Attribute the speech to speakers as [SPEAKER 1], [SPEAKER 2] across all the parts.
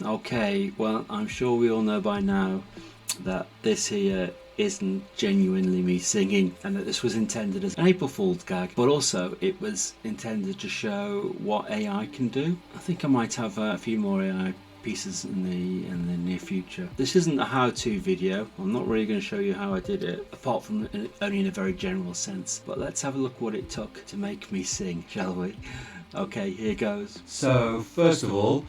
[SPEAKER 1] Okay, well, I'm sure we all know by now that this here isn't genuinely me singing, and that this was intended as an April Fool's gag, but also it was intended to show what AI can do. I think I might have a few more AI pieces in the near future. This isn't a how-to video. I'm not really going to show you how I did it, apart from only in a very general sense. But let's have a look what it took to make me sing, shall we? Okay, here goes.
[SPEAKER 2] So first of all,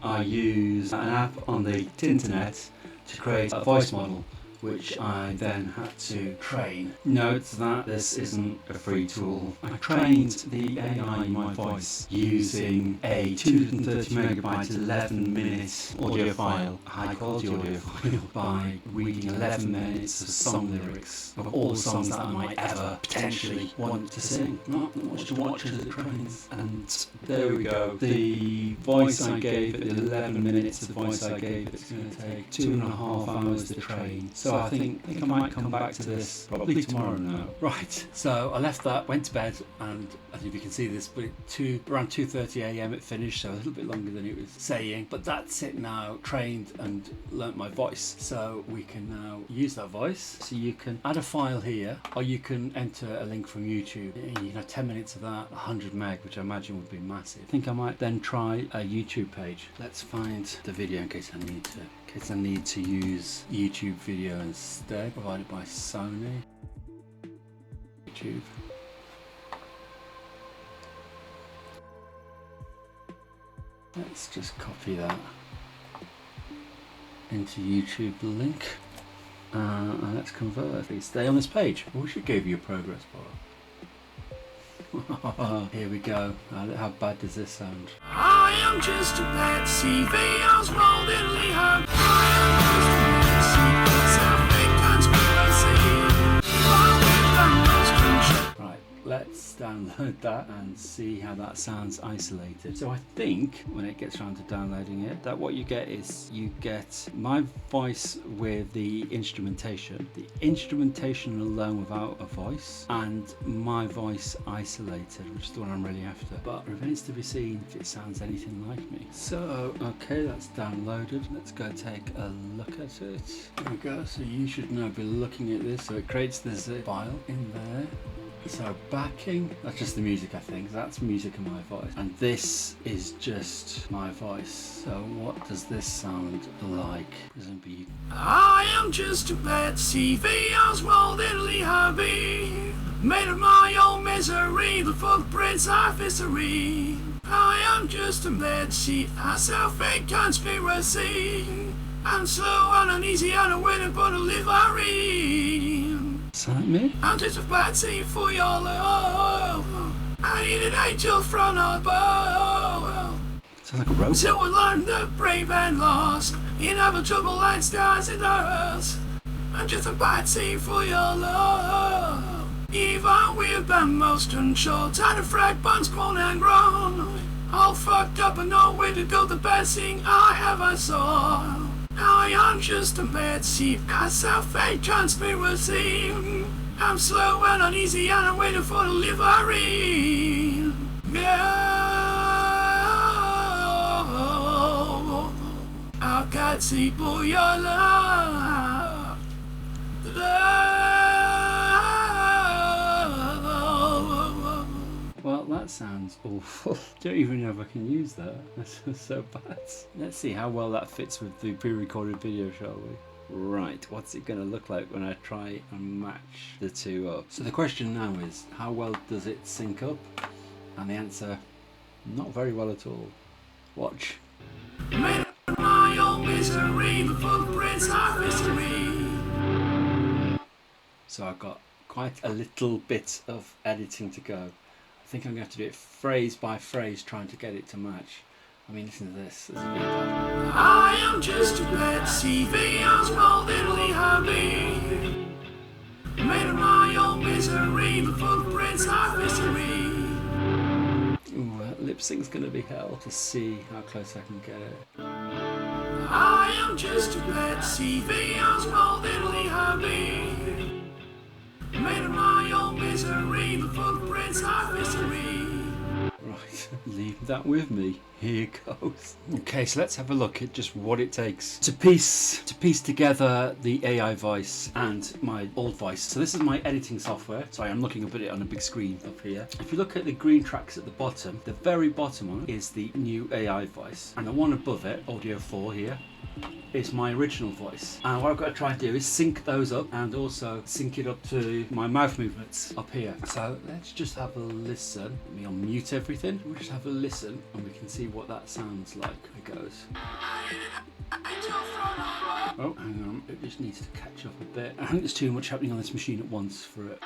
[SPEAKER 2] I use an app on the internet to create a voice model, which I then had to train. Note that this isn't a free tool. I trained the AI in my voice using a 230 megabyte 11-minute audio file, high quality audio file, by reading 11 minutes of song lyrics of all the songs that I might ever potentially want to sing. Not much to watch as it trains. And there we go. The voice I gave it, the 11 minutes of voice I gave it, it's going to take 2.5 hours to train. So I think I might come back to this probably tomorrow now. Right, so I left that, went to bed, and I don't know if you can see this, but around 2:30 a.m. it finished, so a little bit longer than it was saying. But that's it now, trained and learnt my voice. So we can now use that voice. So you can add a file here, or you can enter a link from YouTube. You can have 10 minutes of that, 100 meg, which I imagine would be massive. I think I might then try a YouTube page. Let's find the video in case I need to use YouTube video instead, provided by Sony. YouTube. Let's just copy that into YouTube link and let's convert. Please stay on this page. I wish it gave you a progress bar. Here we go. How bad does this sound? I am just a bad CV. I was molded in hard. Right, let's download that and see how that sounds isolated. So I think when it gets around to downloading it, that what you get is you get my voice with the instrumentation alone without a voice, and my voice isolated, which is the one I'm really after. But it remains to be seen if it sounds anything like me. So okay, that's downloaded. Let's go take a look at it. There we go. So you should now be looking at this. So it creates the zip file in there. So backing, that's just the music, I think. That's music in my voice. And this is just my voice. So what does this sound like? Presumably I am just a bad CV. I was moldedly happy. Made of my own misery. The footprints of history. I am just a bad sheep. I self-fake conspiracy. I'm slow and uneasy and I'm waiting for delivery. Is that me? I'm just a bad seed for your love. I need an angel from above. Sounds like a robot. So we learn the brave and lost. Inevitable like stars in us. I'm just a bad seed for your love. Even with the most control. Tiny fragments grown and grown. All fucked up and nowhere to go. The best thing I ever saw. I am just a bad sheep, I self-fake conspiracy. I'm slow and uneasy and I'm waiting for delivery. I can't see for your love. Well, that sounds awful. Don't even know if I can use that. That's so bad. Let's see how well that fits with the pre-recorded video, shall we? Right, what's it going to look like when I try and match the two up? So the question now is, how well does it sync up? And the answer, not very well at all. Watch. My own misery, the footprints of history. So I've got quite a little bit of editing to go. I think I'm going to have to do it phrase by phrase, trying to get it to match. I mean, listen to this. I am just a bad CV, I was moldedly happy. Made of my own misery, the footprints of history. Ooh, that lip sync's going to be hell to see how close I can get it. I am just a bad CV, I was moldedly happy. Made of my own misery, the footprints of history. Right, Right, leave that with me. Here goes. Okay, so let's have a look at just what it takes to piece together the AI voice and my old voice. So this is my editing software. Sorry, I'm looking up at it on a big screen up here. If you look at the green tracks at the bottom, the very bottom one is the new AI voice, and the one above it, Audio 4 here, is my original voice. And what I've got to try and do is sync those up and also sync it up to my mouth movements up here. So let's just have a listen. Let me unmute everything. We'll just have a listen and we can see what that sounds like. It goes. Oh, hang on. It just needs to catch up a bit. I think there's too much happening on this machine at once for it.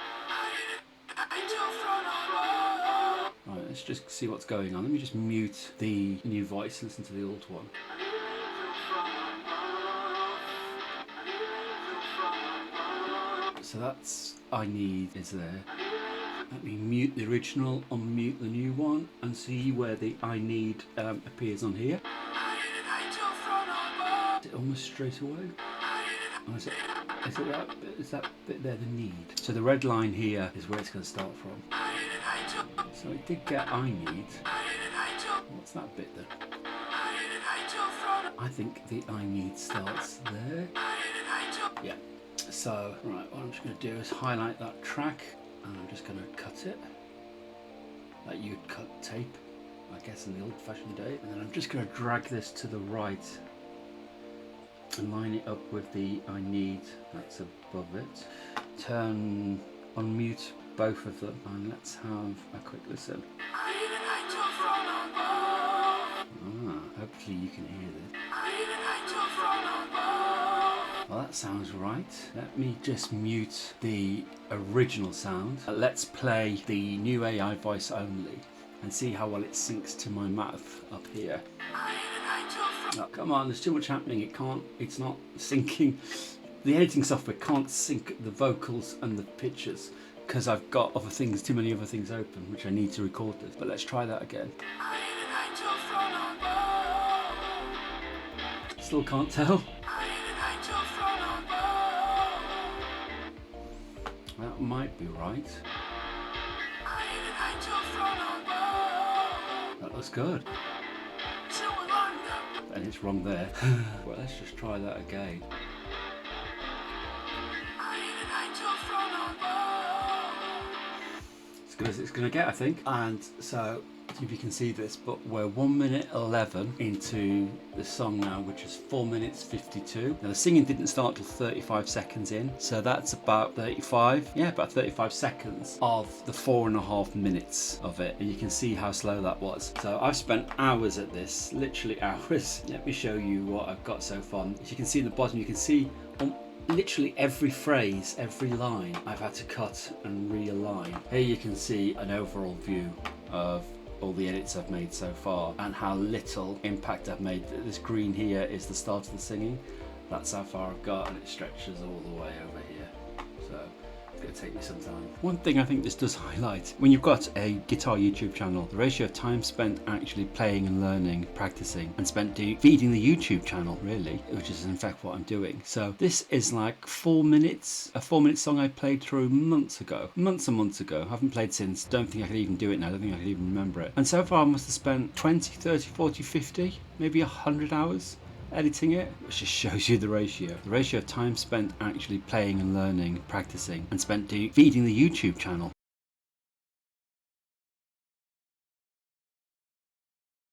[SPEAKER 2] Right, let's just see what's going on. Let me just mute the new voice and listen to the old one. So that's I need is there. Let me mute the original, unmute the new one, and see where the I need appears on here. Is it almost straight away? Or is that bit there the need? So the red line here is where it's going to start from. So it did get I need. What's that bit then? I think the I need starts there. Yeah. So, right, what I'm just going to do is highlight that track and I'm just going to cut it like you'd cut tape, I guess, in the old-fashioned day. And then I'm just going to drag this to the right and line it up with the I need that's above it. Unmute both of them and let's have a quick listen. Hopefully you can hear this. Well, that sounds right. Let me just mute the original sound. Let's play the new AI voice only and see how well it syncs to my mouth up here. Oh, come on, there's too much happening. It's not syncing. The editing software can't sync the vocals and the pictures because I've got too many other things open which I need to record this. But let's try that again. Still can't tell. That might be right. That looks good. And it's wrong there. Well, let's just try that again. As good as it's going to get, I think. And so, if you can see this, but we're 1 minute 11 into the song now, which is 4 minutes 52. Now the singing didn't start till 35 seconds in, so that's about 35 seconds of the 4.5 minutes of it, and you can see how slow that was. So I've spent hours at this, literally hours. Let me show you what I've got so far. As you can see in the bottom, you can see literally every phrase, every line I've had to cut and realign. Here you can see an overall view of all the edits I've made so far and how little impact I've made. This green here is the start of the singing. That's how far I've got, and it stretches all the way over here. So it's going to take me some time. One thing I think this does highlight, when you've got a guitar YouTube channel, the ratio of time spent actually playing and learning, practicing, and spent feeding the YouTube channel, really, which is in fact what I'm doing. So this is like 4 minutes, a 4-minute song I played through months and months ago. I haven't played since. Don't think I could even do it now. I don't think I could even remember it. And so far I must have spent 20, 30, 40, 50, maybe 100 hours editing it, which just shows you the ratio. The ratio of time spent actually playing and learning, practicing, and spent feeding the YouTube channel.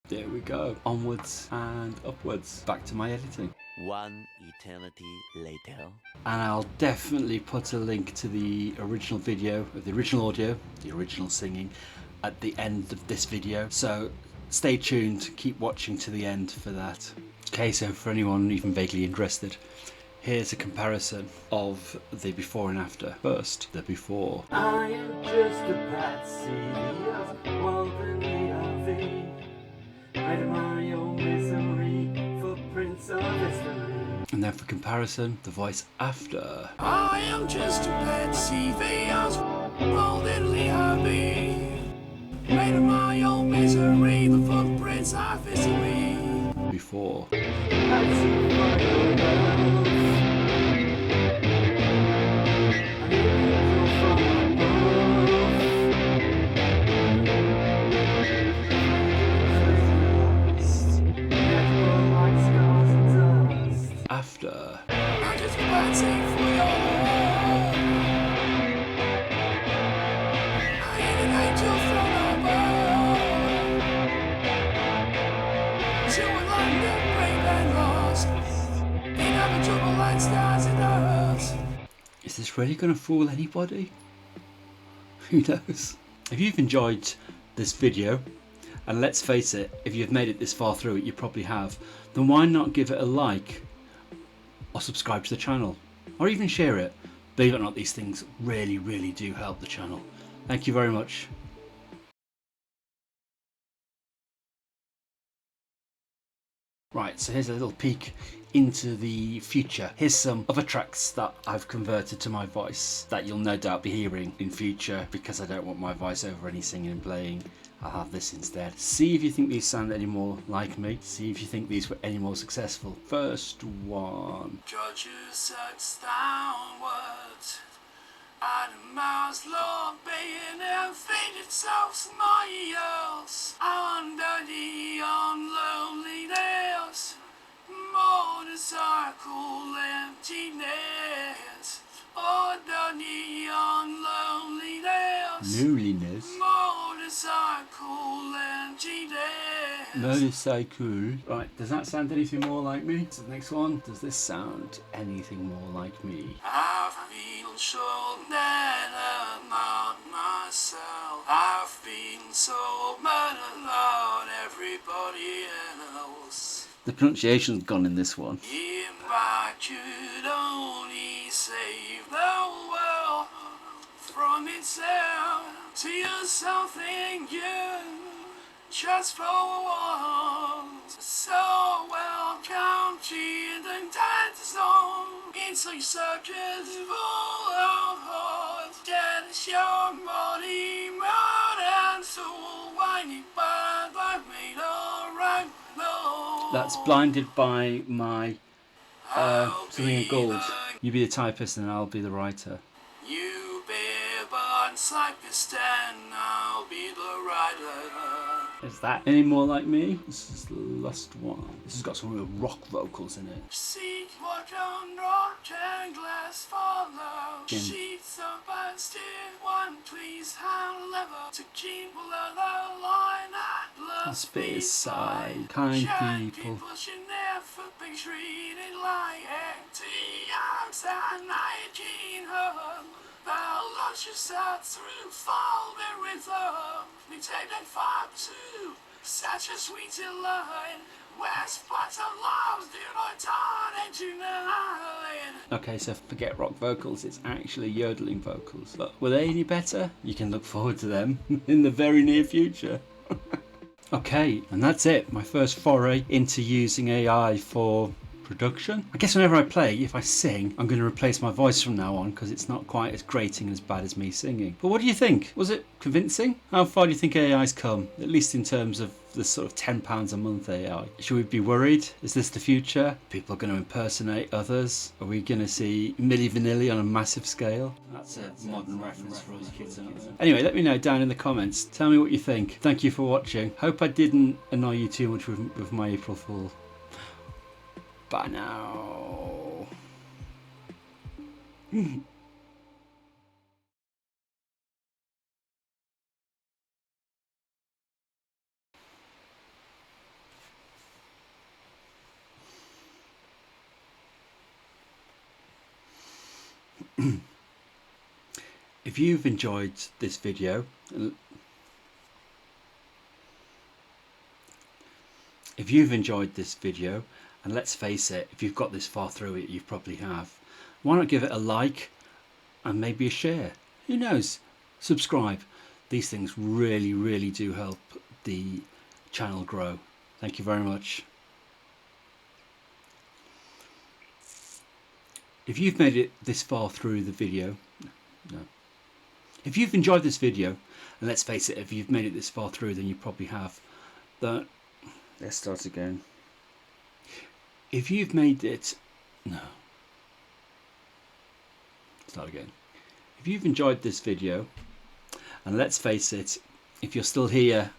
[SPEAKER 2] There we go. Onwards and upwards. Back to my editing.
[SPEAKER 3] One eternity later.
[SPEAKER 2] And I'll definitely put a link to the original video, the original audio, the original singing at the end of this video. So stay tuned, keep watching to the end for that. Okay, so for anyone even vaguely interested, here's a comparison of the before and after. First, the before. I am just a patsy of womanly RV, hide my own misery, footprints of history. And then for comparison, the voice after.
[SPEAKER 4] I am just a patsy of womanly RV, made of my own misery, the footprints of history.
[SPEAKER 2] Before.
[SPEAKER 4] waiting for your love. I ain't an angel from above. To a London brave and lost, inevitable like stars in us.
[SPEAKER 2] Is this really going to fool anybody? Who knows? If you've enjoyed this video, and let's face it, if you've made it this far through it, you probably have, then why not give it a like or subscribe to the channel or even share it? Believe it or not, these things really do help the channel. Thank you very much. Right, so here's a little peek into the future. Here's some other tracks that I've converted to my voice that you'll no doubt be hearing in future, because I don't want my voice over any singing and playing. I'll have this instead. See if you think these sound any more like me. See if you think these were any more successful. First one.
[SPEAKER 4] Georgia sucks downwards, and the mouse Lord baying and faded south smiles under the unloneliness, motorcycle emptiness, under the unloneliness,
[SPEAKER 2] Loneliness.
[SPEAKER 4] motorcycle emptiness.
[SPEAKER 2] Motorcycle. Right, does that sound anything more like me? So the next one, does this sound anything more like me?
[SPEAKER 4] I feel so mad about myself. I've been so mad about everybody else.
[SPEAKER 2] The pronunciation's gone in this one.
[SPEAKER 4] If I could only save the world from itself, to you something you just for once. So welcome to the dead zone. It's a circus full of holes. That is your body, mind and soul, winding by the made alright. No.
[SPEAKER 2] That's Blinded by my something in gold. You be the typist and I'll be the writer.
[SPEAKER 4] You be born cyclist and I'll be the rider.
[SPEAKER 2] Is that any more like me? This is the last one. This has got some real rock vocals in it.
[SPEAKER 4] See what on rock and glass follow.
[SPEAKER 2] Jim.
[SPEAKER 4] Sheets of and still one please hand lever to keep below the line at love
[SPEAKER 2] Space
[SPEAKER 4] side.
[SPEAKER 2] side, kind people.
[SPEAKER 4] Pushing their foot be treated like empty arms and 19 home. Thou launch yourself through fall there with love. We take that far too. Such a sweet line. West spots of love, do not turn into nine.
[SPEAKER 2] Okay, so forget rock vocals, it's actually yodeling vocals. But were they any better? You can look forward to them in the very near future. Okay, and that's it. My first foray into using AI for production. I guess whenever I play, if I sing, I'm going to replace my voice from now on because it's not quite as grating and as bad as me singing. But what do you think? Was it convincing? How far do you think AI's come? At least in terms of the sort of £10 a month AI. Should we be worried? Is this the future? People are going to impersonate others? Are we going to see Milli Vanilli on a massive scale? That's a modern reference for all you kids out there. Anyway, let me know down in the comments. Tell me what you think. Thank you for watching. Hope I didn't annoy you too much with my April Fool. Bye now. If you've enjoyed this video, and let's face it, if you've got this far through it, you probably have, why not give it a like and maybe a share? Who knows? Subscribe. These things really do help the channel grow. Thank you very much. If you've made it this far through the video, if you've enjoyed this video, and let's face it, if you've made it this far through, then you probably have. Let's start again. If you've made it, start again. If you've enjoyed this video, and let's face it, if you're still here,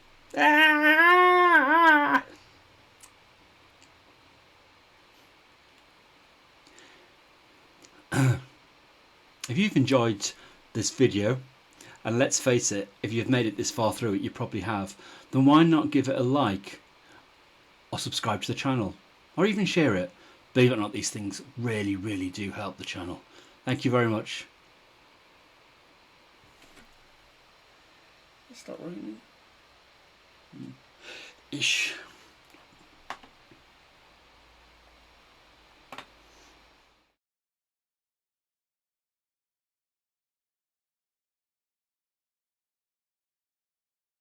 [SPEAKER 2] If you've enjoyed this video, and let's face it, if you've made it this far through it, you probably have, then why not give it a like or subscribe to the channel or even share it? Believe it or not, these things really, really do help the channel. Thank you very much. It's not raining. Ish.